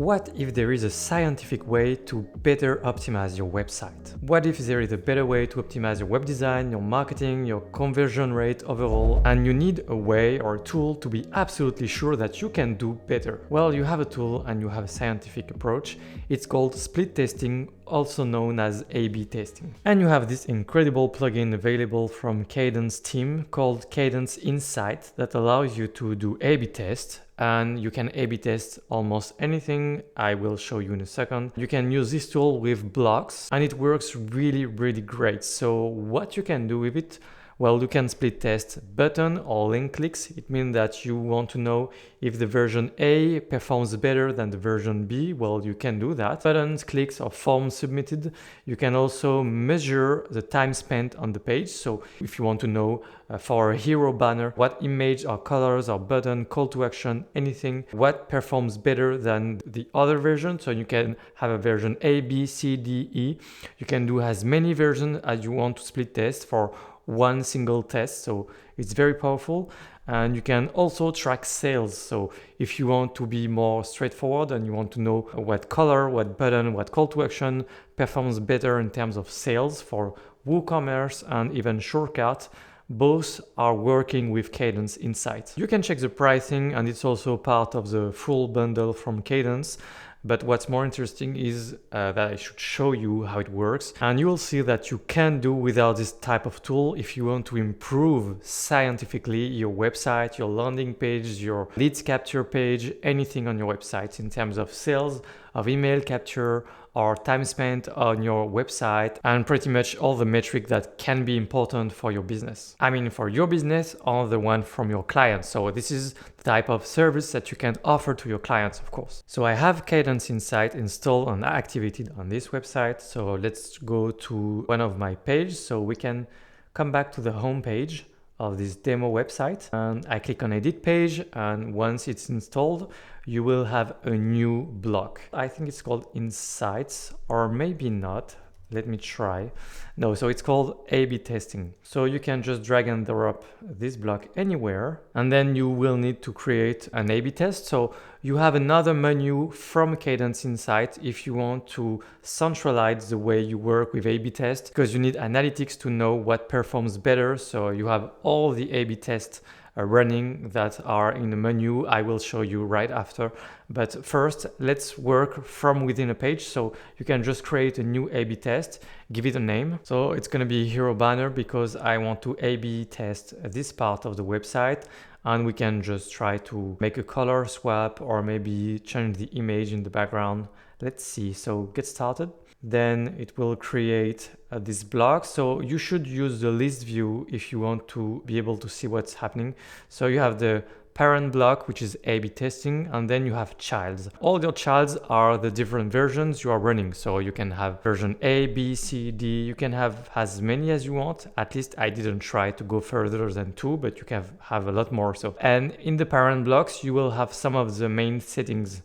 What if there is a scientific way to better optimize your website? What if there is a better way to optimize your web design, your marketing, your conversion rate overall, and you need a way or a tool to be absolutely sure that you can do better? Well, you have a tool and you have a scientific approach. It's called split testing, also known as A/B testing. And you have this incredible plugin available from Kadence team called Kadence Insights that allows you to do A/B tests. And you can A/B test almost anything. I will show you in a second. You can use this tool with blocks and it works really great. So what you can do with it? Well, you can split test button or link clicks. It means that you want to know if the version A performs better than the version B. Well, you can do that. Buttons, clicks, or forms submitted. You can also measure the time spent on the page. So if you want to know for a hero banner, what image or colors or button, call to action, anything, what performs better than the other version. So you can have a version A, B, C, D, E. You can do as many versions as you want to split test for one single test, so it's very powerful. And you can also track sales. So if you want to be more straightforward and you want to know what color, what button, what call to action performs better in terms of sales for WooCommerce and even Shortcut, both are working with Kadence Insights. You can check the pricing and it's also part of the full bundle from Kadence. But what's more interesting is that I should show you how it works. And you will see that you can do without this type of tool if you want to improve scientifically your website, your landing page, your leads capture page, anything on your website in terms of sales, of email capture, or time spent on your website, and pretty much all the metrics that can be important for your business. I mean, for your business or the one from your clients. So this is the type of service that you can offer to your clients, of course. So I have Kadence Insight installed and activated on this website. So let's go to one of my pages. So we can come back to the home page of this demo website and I click on edit page, and once it's installed you will have a new block. I think it's called Insights, or maybe not. Let me try. No, so it's called A/B testing. So you can just drag and drop this block anywhere, and then you will need to create an A/B test. So you have another menu from Kadence Insights if you want to centralize the way you work with A/B tests, because you need analytics to know what performs better. So you have all the A/B tests running that are in the menu. I will show you right after. But first, let's work from within a page. So you can just create a new A/B test, give it a name. So it's going to be hero banner because I want to A/B test this part of the website. And we can just try to make a color swap or maybe change the image in the background. Let's see. So get started. Then it will create this block. So you should use the list view if you want to be able to see what's happening. So you have the parent block, which is A/B testing, and then you have childs. All your childs are the different versions you are running. So you can have version A, B, C, D. You can have as many as you want. At least I didn't try to go further than 2, but you can have a lot more. So, and in the parent blocks, you will have some of the main settings,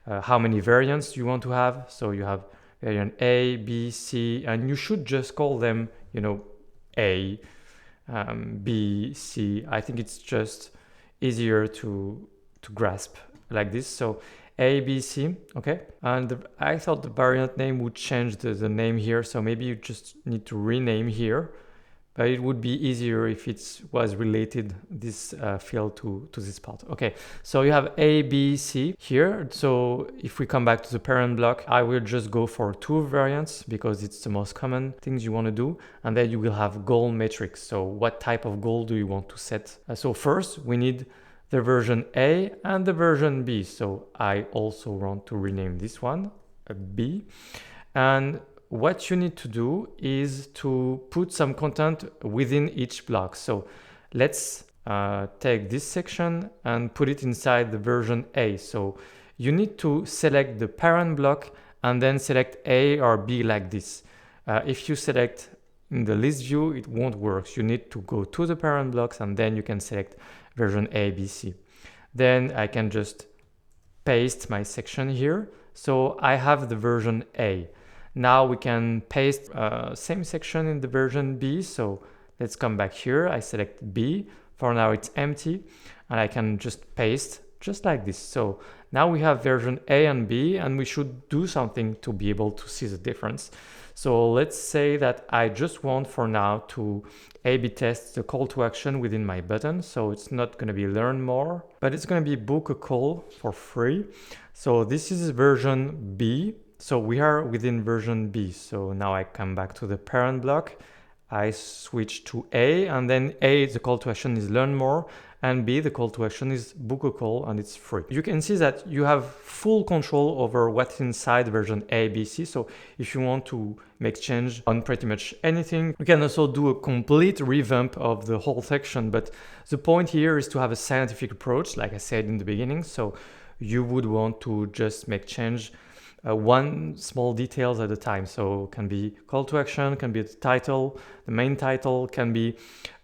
how many variants you want to have. So you have variant A, B, C, and you should just call them, A, B, C. I think it's just easier to grasp like this. So A, B, C, okay. And I thought the variant name would change the name here. So maybe you just need to rename here. But it would be easier if it was related, this field to this part. Okay, so you have A, B, C here. So if we come back to the parent block, I will just go for 2 variants because it's the most common things you want to do. And then you will have goal metrics. So what type of goal do you want to set? So first we need the version A and the version B. So I also want to rename this one a B. And what you need to do is to put some content within each block. So let's take this section and put it inside the version A. So you need to select the parent block and then select A or B like this. If you select in the list view, it won't work. You need to go to the parent blocks and then you can select version A, B, C. Then I can just paste my section here. So I have the version A. Now we can paste same section in the version B. So let's come back here. I select B. For now it's empty and I can just paste just like this. So now we have version A and B, and we should do something to be able to see the difference. So let's say that I just want for now to A/B test the call to action within my button. So it's not going to be learn more, but it's going to be book a call for free. So this is version B. So we are within version B. So now I come back to the parent block. I switch to A, and then A, the call to action is learn more, and B, the call to action is book a call, and it's free. You can see that you have full control over what's inside version A, B, C. So if you want to make change on pretty much anything, you can also do a complete revamp of the whole section. But the point here is to have a scientific approach, like I said in the beginning. So you would want to just make change one small details at a time. So can be call to action, can be the title, the main title, can be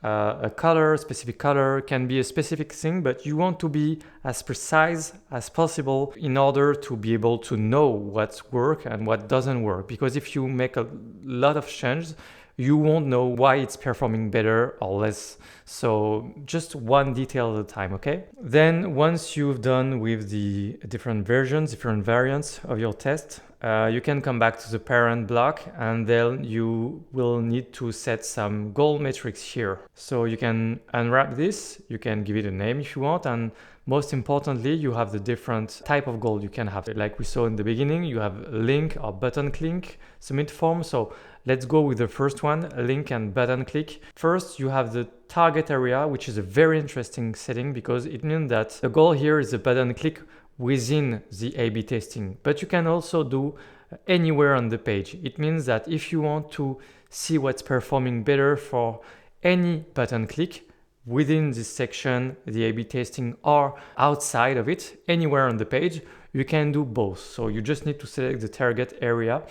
a color, specific color, can be a specific thing, but you want to be as precise as possible in order to be able to know what's work and what doesn't work. Because if you make a lot of changes, you won't know why it's performing better or less. So just one detail at a time, okay? Then once you've done with the different versions, different variants of your test, you can come back to the parent block, and then you will need to set some goal metrics here. So you can unwrap this, you can give it a name if you want, and most importantly, you have the different type of goal you can have. Like we saw in the beginning, you have link or button click, submit form. So let's go with the first one, link and button click. First, you have the target area, which is a very interesting setting because it means that the goal here is the button click within the A/B testing, but you can also do anywhere on the page. It means that if you want to see what's performing better for any button click within this section, the A/B testing, or outside of it, anywhere on the page, you can do both. So you just need to select the target area,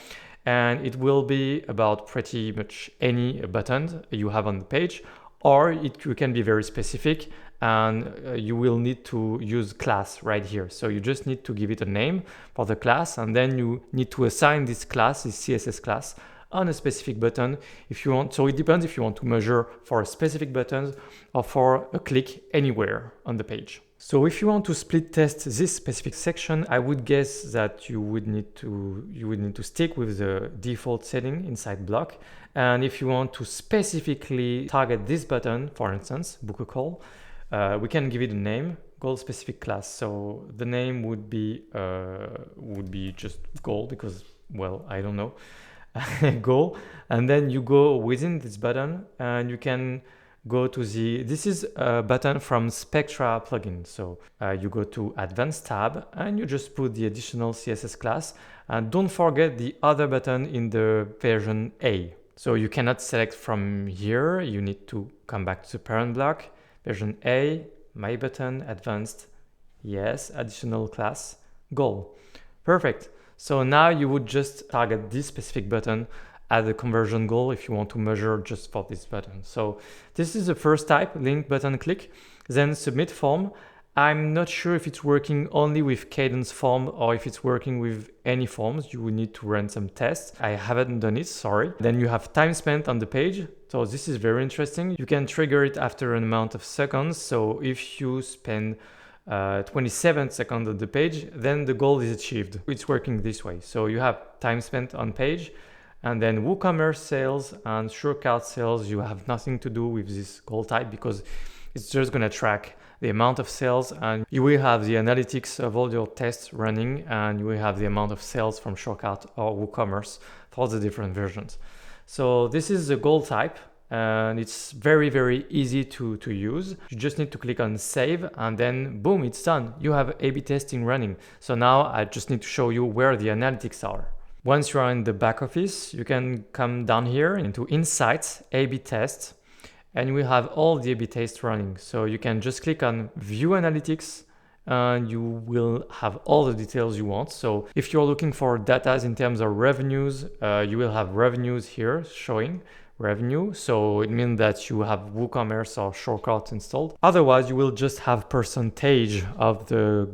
and it will be about pretty much any button you have on the page, or you can be very specific, and you will need to use class right here. So you just need to give it a name for the class, and then you need to assign this class, this CSS class, on a specific button if you want. So it depends if you want to measure for a specific button or for a click anywhere on the page. So if you want to split test this specific section, I would guess that you would need to stick with the default setting inside block. And if you want to specifically target this button, for instance, book a call, we can give it a name, goal specific class. So the name would be just goal because, well, I don't know, goal. And then you go within this button and you can go to this is a button from Spectra plugin. So you go to Advanced tab and you just put the additional CSS class, and don't forget the other button in the version A. So you cannot select from here, you need to come back to the parent block, version A, my button, advanced, yes, additional class, goal. Perfect. So now you would just target this specific button as a conversion goal if you want to measure just for this button. So this is the first type, link, button, click. Then submit form. I'm not sure if it's working only with Kadence form or if it's working with any forms. You will need to run some tests. I haven't done it, sorry. Then you have time spent on the page. So this is very interesting. You can trigger it after an amount of seconds. So if you spend 27 seconds on the page, then the goal is achieved. It's working this way. So you have time spent on page, and then WooCommerce sales and SureCart sales, you have nothing to do with this goal type because it's just going to track the amount of sales, and you will have the analytics of all your tests running, and you will have the amount of sales from SureCart or WooCommerce for the different versions. So this is the goal type, and it's very, very easy to use. You just need to click on save, and then boom, it's done. You have A/B testing running. So now I just need to show you where the analytics are. Once you are in the back office, you can come down here into Insights, A/B test, and you will have all the A/B tests running. So you can just click on View Analytics, and you will have all the details you want. So if you're looking for data in terms of revenues, you will have revenues here showing revenue. So it means that you have WooCommerce or SureCart installed. Otherwise, you will just have percentage of the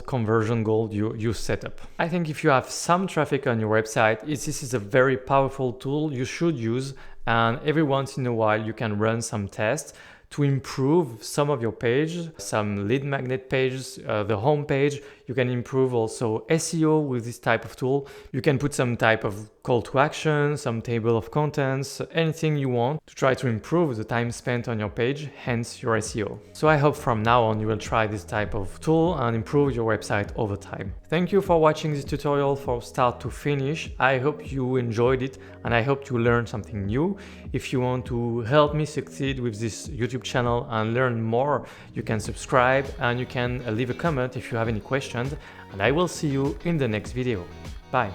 conversion goal you set up. I think if you have some traffic on your website, this is a very powerful tool you should use. And every once in a while, you can run some tests to improve some of your pages, some lead magnet pages, the home page. You can improve also SEO with this type of tool. You can put some type of call to action, some table of contents, anything you want to try to improve the time spent on your page, hence your SEO. So I hope from now on you will try this type of tool and improve your website over time. Thank you for watching this tutorial from start to finish. I hope you enjoyed it and I hope you learned something new. If you want to help me succeed with this YouTube channel and learn more, you can subscribe and you can leave a comment if you have any questions, and I will see you in the next video. Bye.